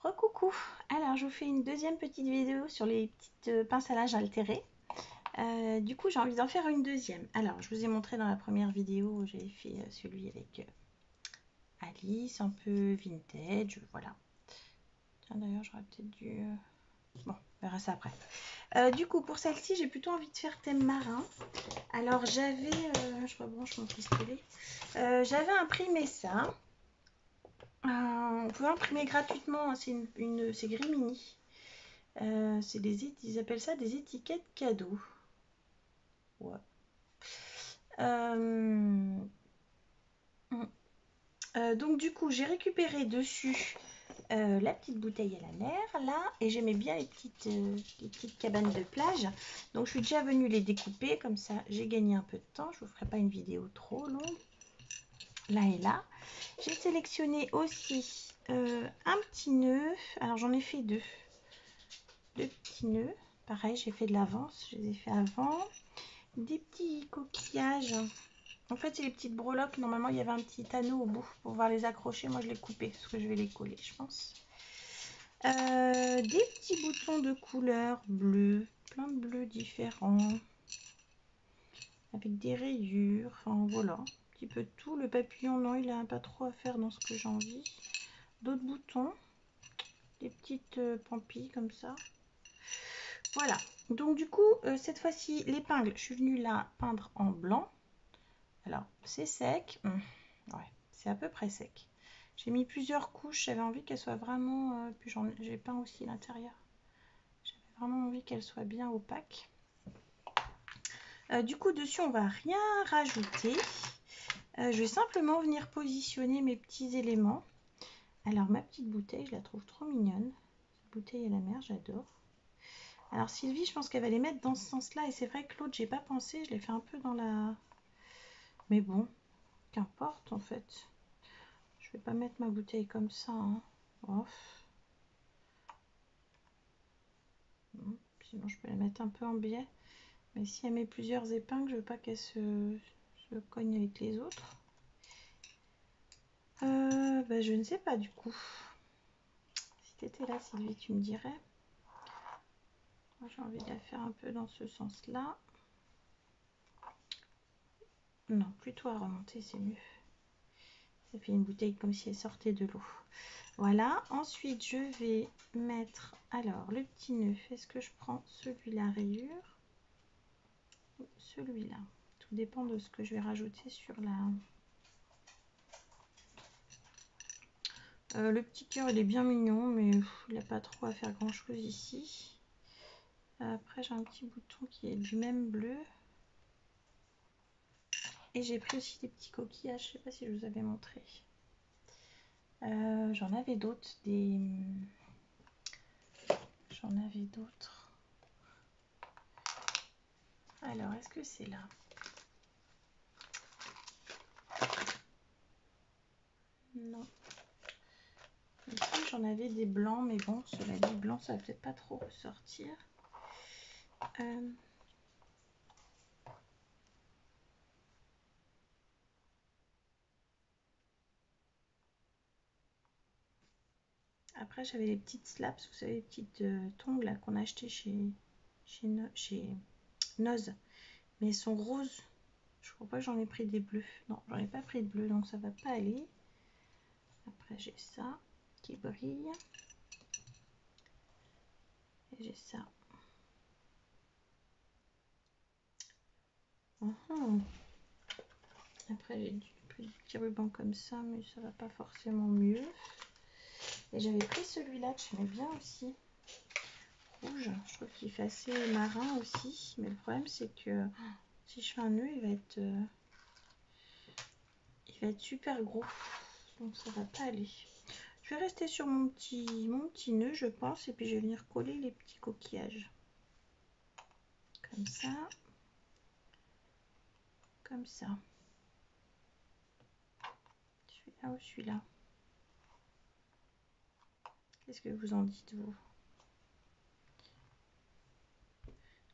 Recoucou, alors je vous fais une deuxième petite vidéo sur les petites pinces à linge altérées. Du coup j'ai envie d'en faire une deuxième. Alors je vous ai montré dans la première vidéo, j'ai fait celui avec Alice, un peu vintage, voilà. Tiens d'ailleurs j'aurais peut-être dû... Bon, on verra ça après. Du coup pour celle-ci j'ai plutôt envie de faire thème marin. Alors j'avais, je rebranche mon pistolet, j'avais imprimé ça. On peut imprimer gratuitement, c'est c'est Grimini. Ils appellent ça des étiquettes cadeaux. Ouais. Donc du coup j'ai récupéré dessus la petite bouteille à la mer là, et j'aimais bien les petites cabanes de plage, donc je suis déjà venue les découper comme ça, j'ai gagné un peu de temps. Je vous ferai pas une vidéo trop longue là et là. J'ai sélectionné aussi un petit nœud, alors j'en ai fait deux petits nœuds, pareil j'ai fait de l'avance, je les ai fait avant. Des petits coquillages, en fait c'est les petites breloques, normalement il y avait un petit anneau au bout pour pouvoir les accrocher, moi je l'ai coupé parce que je vais les coller je pense. Des petits boutons de couleur bleu, plein de bleus différents avec des rayures, enfin voilà, un petit peu de tout. Le papillon non, il a pas trop à faire dans ce que j'ai envie. D'autres boutons, des petites pampilles comme ça. Voilà, donc du coup cette fois-ci l'épingle, je suis venue la peindre en blanc. Alors c'est sec, ouais, c'est à peu près sec. J'ai mis plusieurs couches, j'avais envie qu'elle soit vraiment, puis j'ai peint aussi l'intérieur. J'avais vraiment envie qu'elle soit bien opaque. Du coup dessus on va rien rajouter. Je vais simplement venir positionner mes petits éléments. Alors ma petite bouteille, je la trouve trop mignonne. Cette bouteille à la mer, j'adore. Alors Sylvie, je pense qu'elle va les mettre dans ce sens-là, et c'est vrai que l'autre, j'ai pas pensé, je l'ai fait un peu dans la... Mais bon, qu'importe en fait. Je vais pas mettre ma bouteille comme ça. Hein. Off. Sinon, je peux la mettre un peu en biais. Mais si elle met plusieurs épingles, je veux pas qu'elle se cogne avec les autres. Bah, je ne sais pas du coup. Si tu étais là, Sylvie, tu me dirais. Moi, j'ai envie de la faire un peu dans ce sens-là. Non, plutôt à remonter, c'est mieux. Ça fait une bouteille comme si elle sortait de l'eau. Voilà, ensuite je vais mettre alors le petit nœud. Est-ce que je prends celui-là rayure ou celui-là? Tout dépend de ce que je vais rajouter sur la... le petit cœur il est bien mignon, mais il n'a pas trop à faire grand chose ici. Après j'ai un petit bouton qui est du même bleu. Et j'ai pris aussi des petits coquillages, je ne sais pas si je vous avais montré. J'en avais d'autres, J'en avais d'autres. Alors, est-ce que c'est là? Non. Ici, j'en avais des blancs, mais bon, cela dit, blanc, ça va peut-être pas trop ressortir. Après, j'avais les petites slaps, vous savez, les petites tongs là qu'on a acheté chez Noz. Mais elles sont roses. Je crois pas que j'en ai pris des bleus. Non, j'en ai pas pris de bleu, donc ça va pas aller. Après, j'ai ça qui brille. Et j'ai ça. Après, j'ai du petit ruban comme ça, mais ça va pas forcément mieux. Et j'avais pris celui-là que j'aimais bien aussi. Rouge, je trouve qu'il fait assez marin aussi, mais le problème c'est que si je fais un nœud il va être super gros, donc ça va pas aller. Je vais rester sur mon petit nœud je pense, et puis je vais venir coller les petits coquillages comme ça, comme ça. Celui-là ou celui-là, qu'est-ce que vous en dites vous?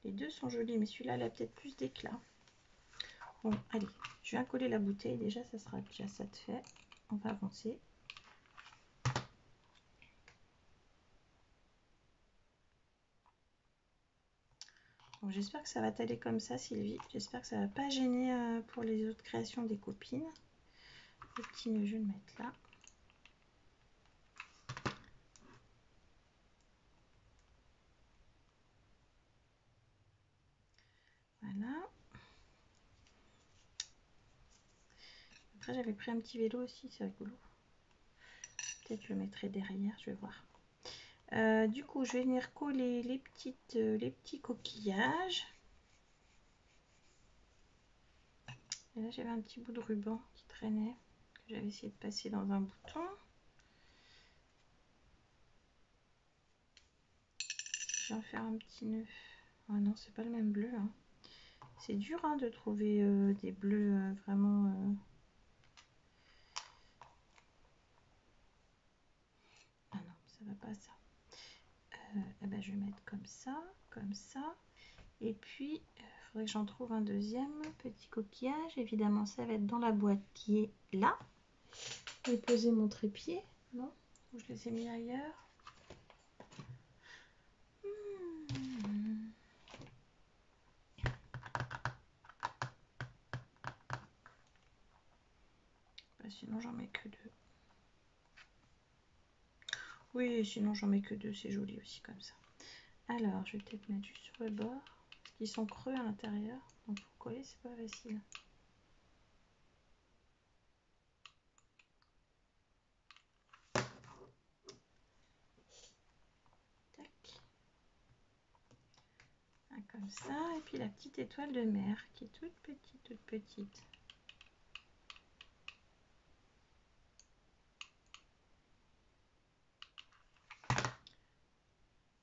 Les deux sont jolis, mais celui-là il a peut-être plus d'éclat. Bon, allez, je viens coller la bouteille, déjà ça sera déjà ça de fait. On va avancer. J'espère que ça va t'aller comme ça, Sylvie. J'espère que ça va pas gêner pour les autres créations des copines. Le petit nœud, je vais le mettre là. Voilà. Après, j'avais pris un petit vélo aussi, c'est rigolo. Peut-être je le mettrai derrière, je vais voir. Du coup, je vais venir coller les petits coquillages. Et là, j'avais un petit bout de ruban qui traînait, que j'avais essayé de passer dans un bouton. Je vais en faire un petit nœud. Ah non, c'est pas le même bleu. Hein. C'est dur hein, de trouver des bleus vraiment... Ah non, ça va pas ça. Eh ben, je vais mettre comme ça, comme ça. Et puis, il faudrait que j'en trouve un deuxième petit coquillage. Évidemment, ça va être dans la boîte qui est là. Je vais poser mon trépied. Non, je les ai mis ailleurs. Bah, sinon, j'en mets que 2. Oui, sinon, j'en mets que 2. C'est joli aussi comme ça. Alors, je vais peut-être mettre juste sur le bord. Parce qu'ils sont creux à l'intérieur. Donc, pour coller, c'est pas facile. Comme ça, et puis la petite étoile de mer qui est toute petite, toute petite.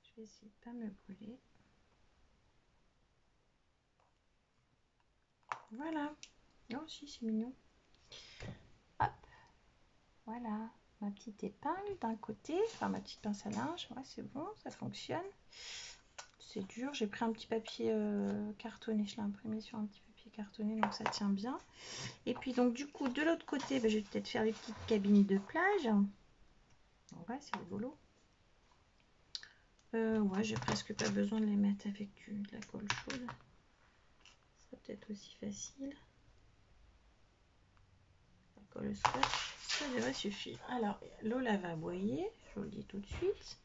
Je vais essayer de pas me brûler. Voilà. Non, si, c'est mignon. Hop. Voilà. Ma petite épingle d'un côté, enfin ma petite pince à linge. Ouais, c'est bon, ça fonctionne. C'est dur. J'ai pris un petit papier cartonné. Je l'ai imprimé sur un petit papier cartonné, donc ça tient bien. Et puis donc du coup, de l'autre côté, je vais peut-être faire les petites cabines de plage. Ouais, c'est rigolo. Ouais, j'ai presque pas besoin de les mettre avec de la colle chaude. Ça peut-être aussi facile. La colle scotch, ça devrait suffire. Alors, l'eau là va boyer, je vous le dis tout de suite.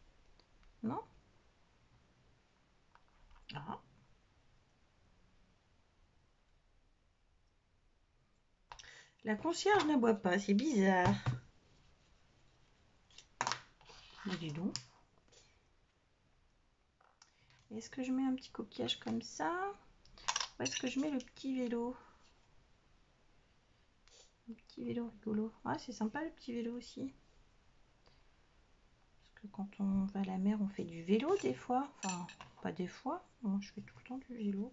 Non? Ah. La concierge ne boit pas, c'est bizarre. Mais dis donc. Est-ce que je mets un petit coquillage comme ça? Ou est-ce que je mets le petit vélo? Un petit vélo rigolo. Ah, c'est sympa le petit vélo aussi. Parce que quand on va à la mer, on fait du vélo des fois. Enfin, pas des fois. Moi, je fais tout le temps du vélo.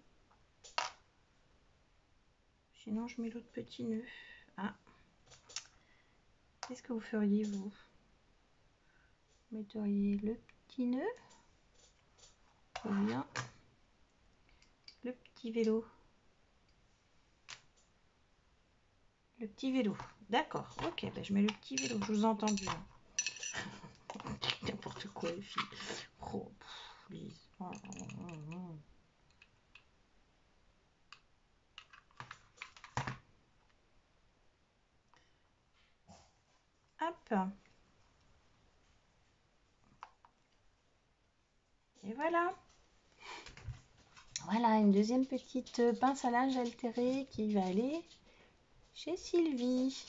Sinon, je mets l'autre petit nœud. Ah. Qu'est-ce que vous feriez, vous? Vous metteriez le petit nœud ou bien le petit vélo? Le petit vélo. D'accord. Ok, ben je mets le petit vélo. Je vous ai entendu. N'importe quoi, les filles. Oh, please. Oh, oh, oh, oh. Hop. Et voilà. Voilà, une deuxième petite pince à linge altérée qui va aller chez Sylvie.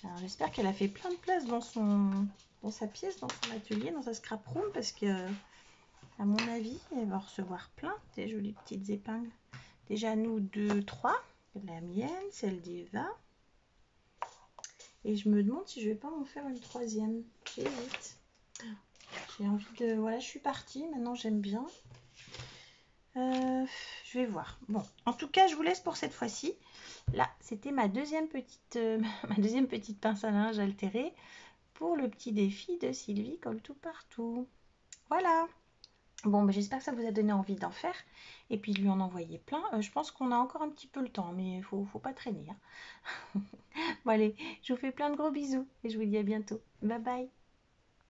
Alors j'espère qu'elle a fait plein de place dans sa pièce, dans son atelier, dans sa scrap room, parce que à mon avis, elle va recevoir plein des jolies petites épingles. Déjà nous 2, 3, la mienne, celle d'Eva. Et je me demande si je vais pas en faire une troisième. J'hésite. J'ai envie de... Voilà, je suis partie. Maintenant, j'aime bien. Je vais voir. Bon, en tout cas, je vous laisse pour cette fois-ci. Là, c'était ma deuxième petite pince à linge altérée pour le petit défi de Sylvie Colle Tout Partout. Voilà. Bon, j'espère que ça vous a donné envie d'en faire. Et puis, de lui en envoyer plein. Je pense qu'on a encore un petit peu le temps, mais il faut pas traîner. Hein. Bon, allez, je vous fais plein de gros bisous et je vous dis à bientôt. Bye bye.